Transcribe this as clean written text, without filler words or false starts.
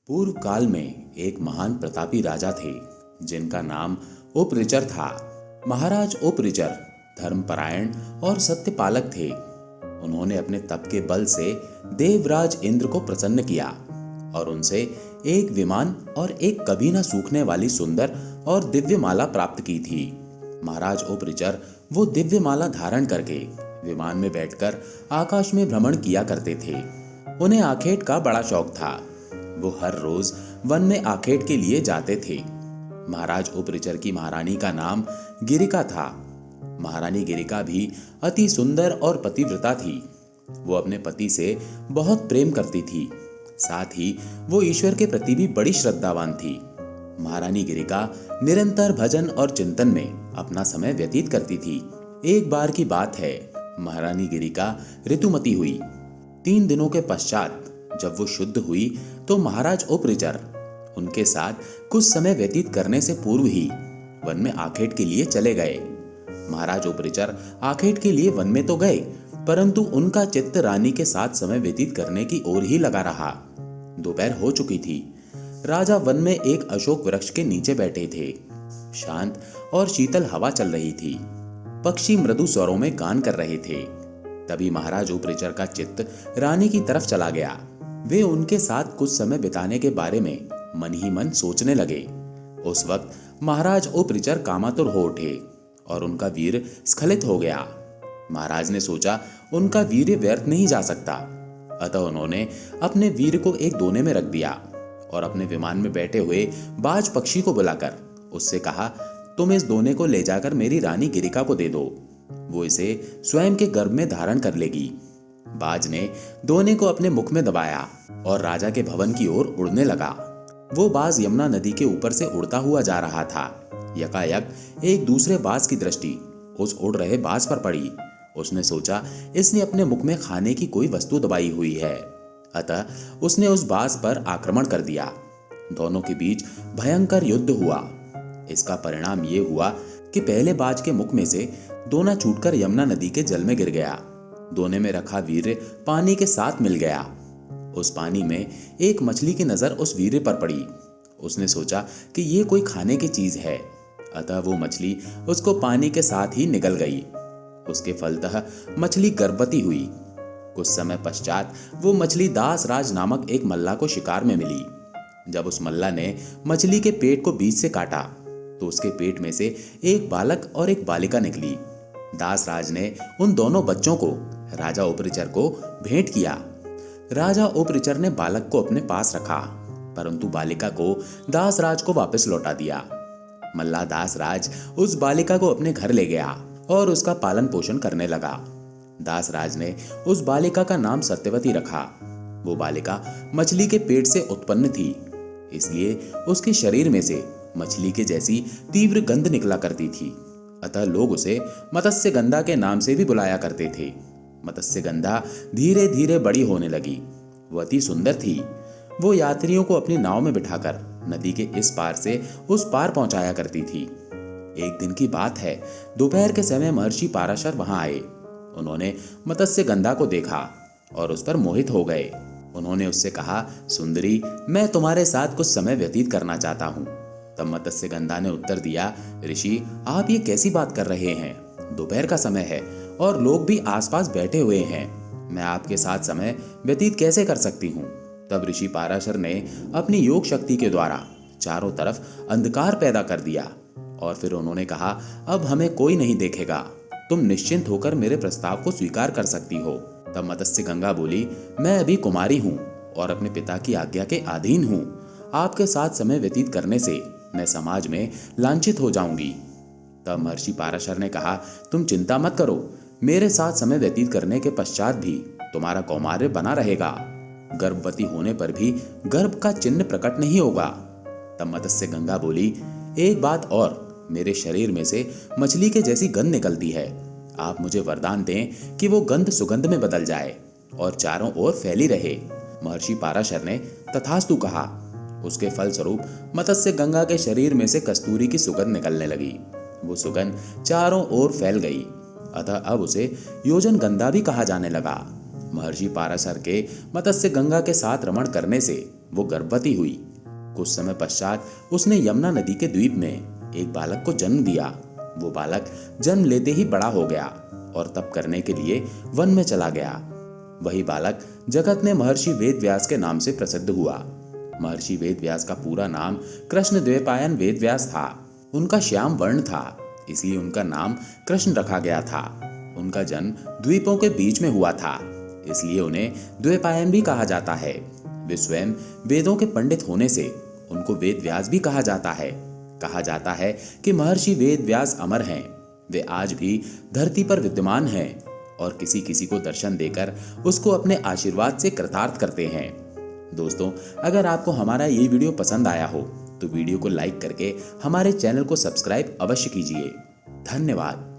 पूर्व काल में एक महान प्रतापी राजा थे जिनका नाम उपरिचर था। महाराज उपरिचर धर्मपरायण और सत्यपालक थे। उन्होंने अपने तप के बल से देवराज इंद्र को प्रसन्न किया और उनसे एक विमान और एक कभी न सूखने वाली सुंदर और दिव्य माला प्राप्त की थी। महाराज उपरिचर वो दिव्य माला धारण करके विमान में बैठकर आकाश में भ्रमण किया करते थे। उन्हें आखेट का बड़ा शौक था। वो हर रोज वन में आखेट के लिए जाते थे। महाराज उपरिचर की महारानी का नाम गिरिका था। महारानी गिरिका भी अति सुंदर और पतिव्रता थी। वो अपने पति से बहुत प्रेम करती थी। साथ ही वो ईश्वर के प्रति भी बड़ी श्रद्धावान थी। महारानी गिरिका निरंतर भजन और चिंतन में अपना समय व्यतीत करती थी। एक बार की बात है, महारानी गिरिका ऋतुमती हुई। 3 दिनों के पश्चात जब वो शुद्ध हुई तो महाराज उपरिचर उनके साथ कुछ समय व्यतीत करने से पूर्व ही वन में आखेट के लिए चले गए। महाराज उपरिचर आखेट के लिए वन में तो गए, परंतु उनका चित्त रानी के साथ समय व्यतीत करने की ओर ही लगा रहा। दोपहर हो चुकी थी। राजा वन में एक अशोक वृक्ष के नीचे बैठे थे। शांत और शीतल हवा चल रही थी। पक्षी मृदु स्वरों में गान कर रहे थे। तभी महाराज उपरिचर का चित्त रानी की तरफ चला गया। वे उनके साथ कुछ समय बिताने के बारे में मन ही मन सोचने लगे। उस वक्त महाराज उपरिचर कामातुर हो उठे और उनका वीर स्खलित हो गया। महाराज ने सोचा उनका वीर्य व्यर्थ नहीं जा सकता, अतः उन्होंने अपने वीर को एक दोने में रख दिया और अपने विमान में बैठे हुए बाज पक्षी को बुलाकर उससे कहा, तुम इस दोने को ले जाकर मेरी रानी गिरिका को दे दो, वो इसे स्वयं के गर्भ में धारण कर लेगी। बाज ने दोने को अपने मुख में दबाया और राजा के भवन की ओर उड़ने लगा। वो बाज यमुना नदी के ऊपर से उड़ता हुआ जा रहा था। यकायक एक दूसरे बाज की दृष्टि उस उड़ रहे बाज पर पड़ी। उसने सोचा इसने अपने मुख में खाने की कोई वस्तु दबाई हुई है, अतः उसने उस बाज पर आक्रमण कर दिया। दोनों के बीच भयंकर युद्ध हुआ। इसका परिणाम ये हुआ कि पहले बाज के मुख में से दोना छूटकर यमुना नदी के जल में गिर गया। दोने में रखा वीर्य पानी के साथ मिल गया। उस पानी में एक मछली की नजर उस वीर्य पर पड़ी। उसने सोचा कि ये कोई खाने की चीज है, अतः वो मछली उसको पानी के साथ ही निगल गई। उसके फलतः मछली गर्भवती हुई। कुछ समय पश्चात वो मछली दासराज नामक एक मल्ला को शिकार में मिली। जब उस मल्ला ने मछली के पेट को बीच से काटा तो उसके पेट में से एक बालक और एक बालिका निकली। दासराज ने उन दोनों बच्चों को राजा उपरिचर को भेंट किया। राजा उपरिचर ने बालक को अपने पास रखा, परंतु बालिका को दासराज को वापस लौटा दिया। मल्ला दासराज उस बालिका को अपने घर ले गया और उसका पालन पोषण करने लगा। दासराज ने उस बालिका का नाम सत्यवती रखा। वो बालिका मछली के पेट से उत्पन्न थी, इसलिए उसके शरीर में से मछली के जैसी तीव्र गंध निकला करती थी, अतः लोग उसे मत्स्य गंधा के नाम से भी बुलाया करते थे। मत्स्य गंधा धीरे धीरे बड़ी होने लगी। वो अति सुंदर थी। वो यात्रियों को अपनी नाव में बिठाकर नदी के इस पार से उस पार पहुंचाया करती थी। एक दिन की बात है, दोपहर के समय महर्षि पाराशर वहां आए। उन्होंने मत्स्य गंधा को देखा और उस पर मोहित हो गए। उन्होंने उससे कहा, सुंदरी, मैं तुम्हारे साथ कुछ समय व्यतीत करना चाहता हूँ। तब मत्स्य गंधा ने उत्तर दिया, ऋषि, आप ये कैसी बात कर रहे हैं? दोपहर का समय है और लोग भी आसपास बैठे हुए हैं। मैं आपके साथ समय व्यतीत कैसे कर सकती हूँ? तब ऋषि पाराशर ने अपनी योग शक्ति के द्वारा चारों तरफ अंधकार पैदा कर दिया और फिर उन्होंने कहा, अब हमें कोई नहीं देखेगा, तुम निश्चिंत होकर मेरे प्रस्ताव को स्वीकार कर सकती हो। तब मत्स्य गंगा बोली, मैं अभी कुमारी हूँ और अपने पिता की आज्ञा के अधीन हूँ। आपके साथ समय व्यतीत करने से मैं समाज में लांछित हो जाऊंगी। तब महर्षि पाराशर ने कहा, तुम चिंता मत करो, मेरे साथ समय व्यतीत करने के पश्चात भी तुम्हारा कौमार्य बना रहेगा। गर्भवती होने पर भी गर्भ का चिन्ह प्रकट नहीं होगा। तब मत्स्य गंगा बोली, एक बात और, मेरे शरीर में से मछली के जैसी गंध निकलती है। आप मुझे वरदान दें कि वो गंध सुगंध में बदल जाए और चारों ओर फैली रहे। महर्षि पाराशर ने तथास्तु कहा। उसके फलस्वरूप मत्स्य गंगा के शरीर में से कस्तूरी की सुगंध निकलने लगी। वो सुगंध चारों ओर फैल गई, अतः अब उसे योजन गंधा भी कहा जाने लगा। महर्षि पाराशर के मत्स्य गंगा के साथ रमण करने से वो गर्भवती हुई। कुछ समय पश्चात उसने यमुना नदी के द्वीप में एक बालक को जन्म दिया। वो बालक जन्म लेते ही बड़ा हो गया और तप करने के लिए वन में चला गया। वही बालक जगत में महर्षि वेदव्यास के नाम से प्रसिद्ध हुआ। महर्षि वेदव्यास का पूरा नाम कृष्णद्वैपायन वेदव्यास था। उनका श्याम वर्ण था, इसलिए उनका नाम कृष्ण रखा गया था। उनका जन्म द्वीपों के बीच में हुआ था, इसलिए उन्हें द्वैपायन भी कहा जाता है। वे स्वयं वेदों के पंडित होने से उनको वेदव्यास भी कहा जाता है। कहा जाता है कि महर्षि वेदव्यास अमर हैं। वे आज भी धरती पर विद्यमान हैं और किसी किसी को दर्शन देकर उसको अपने आशीर्वाद से कृतार्थ करते हैं। दोस्तों, अगर आपको हमारा ये वीडियो पसंद आया हो तो वीडियो को लाइक करके हमारे चैनल को सब्सक्राइब अवश्य कीजिए। धन्यवाद।